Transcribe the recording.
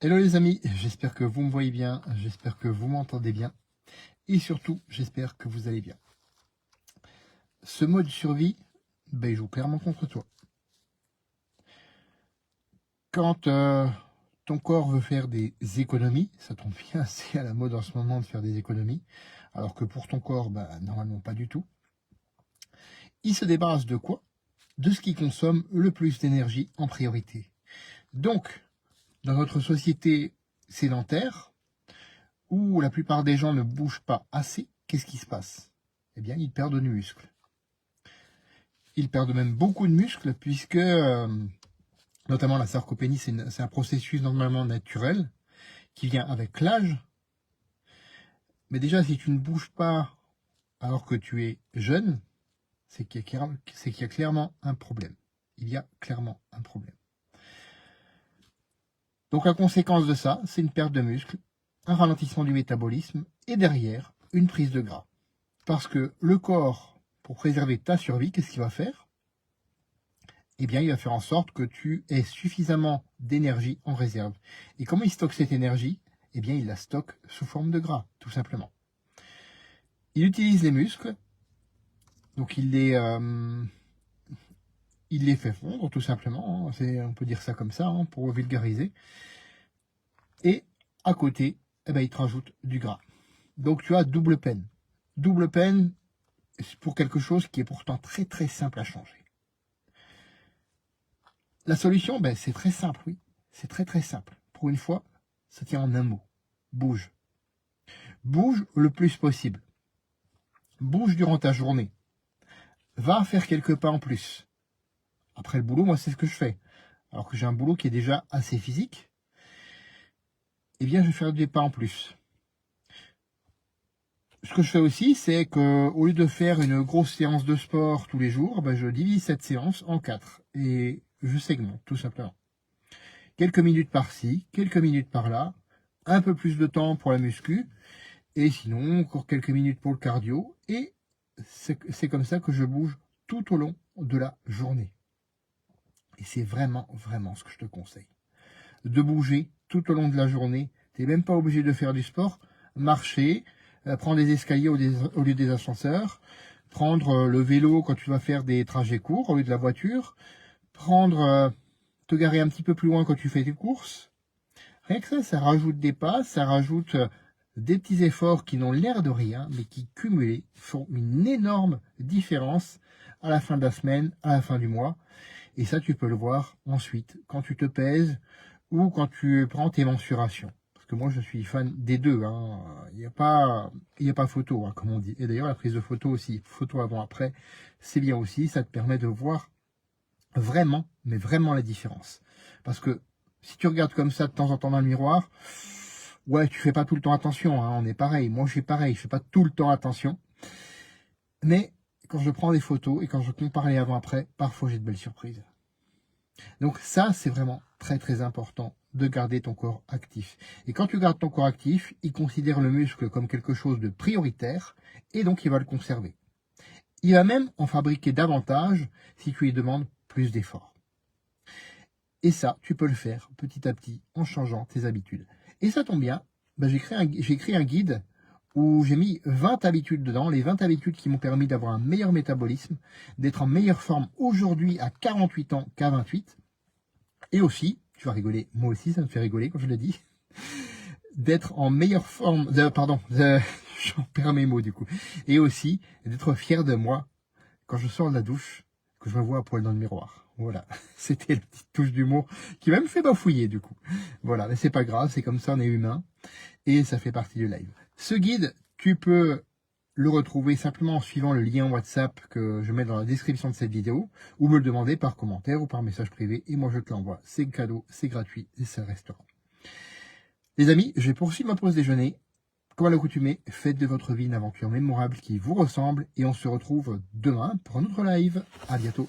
Hello les amis, j'espère que vous me voyez bien, j'espère que vous m'entendez bien et surtout j'espère que vous allez bien. Ce mode survie, il joue clairement contre toi. Quand ton corps veut faire des économies, ça tombe bien, c'est à la mode en ce moment de faire des économies, alors que pour ton corps, normalement pas du tout. Il se débarrasse de quoi? De ce qui consomme le plus d'énergie en priorité. Donc, dans notre société sédentaire, où la plupart des gens ne bougent pas assez, qu'est-ce qui se passe? Eh bien, ils perdent du muscle. Ils perdent même beaucoup de muscles, puisque, notamment la sarcopénie, c'est un processus normalement naturel, qui vient avec l'âge. Mais déjà, si tu ne bouges pas alors que tu es jeune, c'est qu'il y a clairement un problème. Il y a clairement un problème. Donc la conséquence de ça, c'est une perte de muscle, un ralentissement du métabolisme, et derrière, une prise de gras. Parce que le corps, pour préserver ta survie, qu'est-ce qu'il va faire? Eh bien, il va faire en sorte que tu aies suffisamment d'énergie en réserve. Et comment il stocke cette énergie? Eh bien, il la stocke sous forme de gras, tout simplement. Il utilise les muscles, donc il les fait fondre, tout simplement. On peut dire ça comme ça, pour vulgariser. Et à côté, il te rajoute du gras. Donc, tu as double peine. Double peine pour quelque chose qui est pourtant très très simple à changer. La solution, c'est très simple, oui. C'est très très simple. Pour une fois, ça tient en un mot. Bouge. Bouge le plus possible. Bouge durant ta journée. Va faire quelques pas en plus. Après le boulot, moi, c'est ce que je fais. Alors que j'ai un boulot qui est déjà assez physique, eh bien, je vais faire des pas en plus. Ce que je fais aussi, c'est qu'au lieu de faire une grosse séance de sport tous les jours, je divise cette séance en 4 et je segmente, tout simplement. Quelques minutes par-ci, quelques minutes par-là, un peu plus de temps pour la muscu, et sinon, encore quelques minutes pour le cardio, et c'est comme ça que je bouge tout au long de la journée. Et c'est vraiment, vraiment ce que je te conseille. De bouger tout au long de la journée. Tu n'es même pas obligé de faire du sport. Marcher, prendre des escaliers au lieu des ascenseurs, prendre le vélo quand tu vas faire des trajets courts au lieu de la voiture, te garer un petit peu plus loin quand tu fais tes courses. Rien que ça rajoute des pas, ça rajoute des petits efforts qui n'ont l'air de rien, mais qui cumulés font une énorme différence à la fin de la semaine, à la fin du mois. Et ça, tu peux le voir ensuite quand tu te pèses ou quand tu prends tes mensurations. Parce que moi, je suis fan des deux. Il n'y a pas photo, comme on dit. Et d'ailleurs, la prise de photo aussi, photo avant-après, c'est bien aussi. Ça te permet de voir vraiment, mais vraiment la différence. Parce que si tu regardes comme ça de temps en temps dans le miroir, ouais, tu fais pas tout le temps attention, on est pareil. Moi, je suis pareil, je fais pas tout le temps attention. Mais quand je prends des photos et quand je compare les avant-après, parfois j'ai de belles surprises. Donc ça, c'est vraiment très très important de garder ton corps actif. Et quand tu gardes ton corps actif, il considère le muscle comme quelque chose de prioritaire et donc il va le conserver. Il va même en fabriquer davantage si tu lui demandes plus d'efforts. Et ça, tu peux le faire petit à petit en changeant tes habitudes. Et ça tombe bien, j'ai écrit un guide où j'ai mis 20 habitudes dedans, les 20 habitudes qui m'ont permis d'avoir un meilleur métabolisme, d'être en meilleure forme aujourd'hui à 48 ans qu'à 28, et aussi, tu vas rigoler, moi aussi ça me fait rigoler quand je le dis, d'être en meilleure forme, j'en perds mes mots du coup, et aussi d'être fier de moi quand je sors de la douche, que je me vois à poil dans le miroir. Voilà, c'était la petite touche d'humour qui m'a même fait bafouiller du coup. Voilà, mais c'est pas grave, c'est comme ça, on est humain, et ça fait partie du live. Ce guide, tu peux le retrouver simplement en suivant le lien WhatsApp que je mets dans la description de cette vidéo, ou me le demander par commentaire ou par message privé, et moi je te l'envoie. C'est cadeau, c'est gratuit, et ça restera. Les amis, je vais poursuivre ma pause déjeuner. Comme à l'accoutumée, faites de votre vie une aventure mémorable qui vous ressemble, et on se retrouve demain pour un autre live. À bientôt.